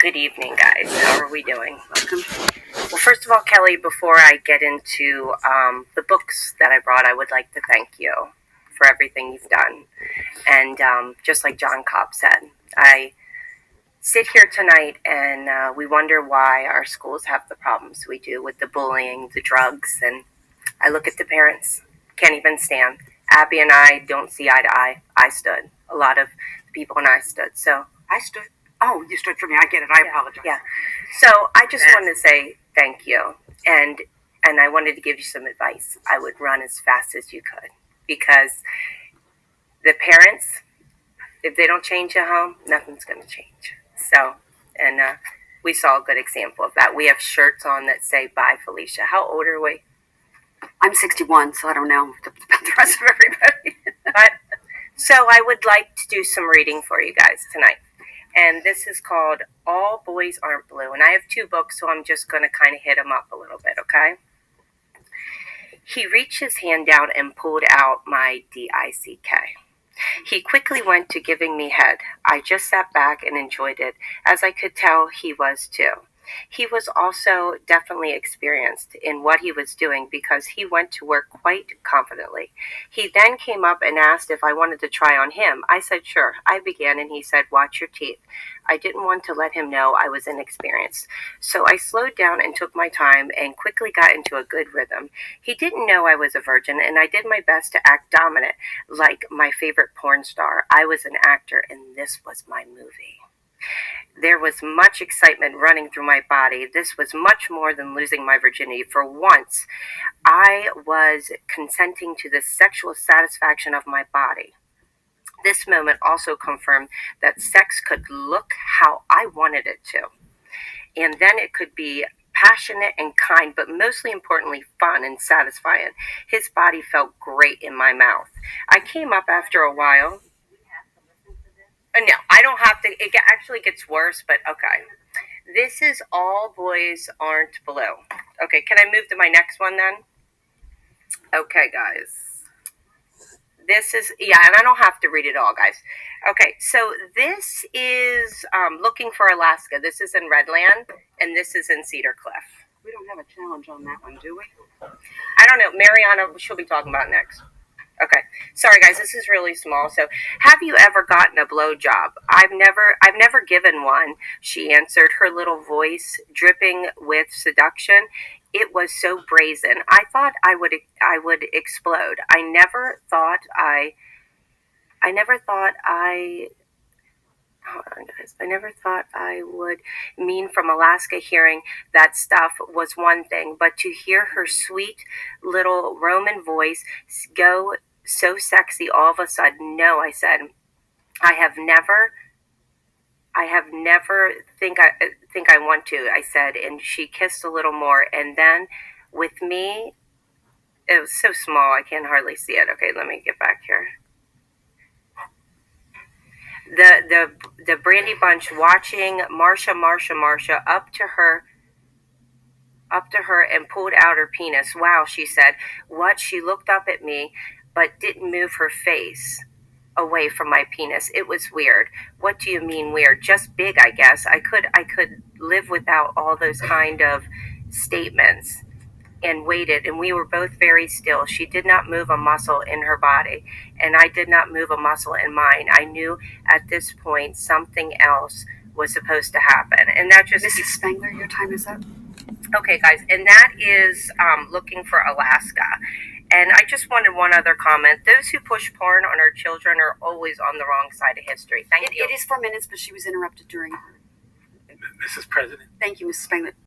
Good evening, guys. How are we doing? Welcome. Well, first of all, Kelly, before I get into the books that I brought, I would like to thank you for everything you've done. And just like John Cobb said, I sit here tonight and we wonder why our schools have the problems we do with the bullying, the drugs, and I look at the parents, can't even stand. Abby and I don't see eye to eye. I stood. A lot of people and I stood. So I stood. Oh, you stood for me. I get it. I apologize. yeah. So I just wanted to say thank you, and I wanted to give you some advice. I would run as fast as you could because the parents, if they don't change at home, nothing's going to change. So, and we saw a good example of that. We have shirts on that say "Bye, Felicia." How old are we? I'm 61, so I don't know about the rest of everybody. But so I would like to do some reading for you guys tonight. And this is called All Boys Aren't Blue. And I have two books, so I'm just going to kind of hit them up a little bit, okay? He reached his hand down and pulled out my DICK. He quickly went to giving me head. I just sat back and enjoyed it, as I could tell he was too. He was also definitely experienced in what he was doing because he went to work quite confidently. He then came up and asked if I wanted to try on him. I said sure. I began and he said, "Watch your teeth." I didn't want to let him know I was inexperienced. So I slowed down and took my time and quickly got into a good rhythm. He didn't know I was a virgin and I did my best to act dominant like my favorite porn star. I was an actor and this was my movie. There was much excitement running through my body. This was much more than losing my virginity. For once, I was consenting to the sexual satisfaction of my body. This moment also confirmed that sex could look how I wanted it to. And then it could be passionate and kind, but mostly importantly, fun and satisfying. His body felt great in my mouth. I came up after a while. No, I don't have to. It actually gets worse, but okay. This is All Boys Aren't Blue. Okay, can I move to my next one then? Okay, guys. This is, yeah, and I don't have to read it all, guys. Okay, so this is Looking for Alaska. This is in Redland, and this is in Cedar Cliff. We don't have a challenge on that one, do we? I don't know. Mariana, she'll be talking about next. Okay. Sorry, guys. This is really small. So, have you ever gotten a blowjob? I've never given one. She answered, her little voice dripping with seduction. It was so brazen. I thought I would explode. I never thought I. Hold on, guys. I never thought I would mean from Alaska hearing that stuff was one thing, but to hear her sweet little Roman voice go so sexy all of a sudden, no, I said, I have never think I want to, I said, and she kissed a little more, and then with me, it was so small, I can hardly see it. Okay, let me get back here. The Brandy Bunch watching Marsha up to her and pulled out her penis. Wow, she said. What? She looked up at me but didn't move her face away from my penis. It was weird. What do you mean weird? Just big, I guess. I could live without all those kind of statements. And waited, and we were both very still. She did not move a muscle in her body, and I did not move a muscle in mine. I knew at this point something else was supposed to happen, and that just... Mrs. Spangler, your time is up. Okay, guys, and that is Looking for Alaska. And I just wanted one other comment. Those who push porn on our children are always on the wrong side of history. Thank you. It is 4 minutes, but she was interrupted during her. Mrs. President. Thank you, Mrs. Spangler.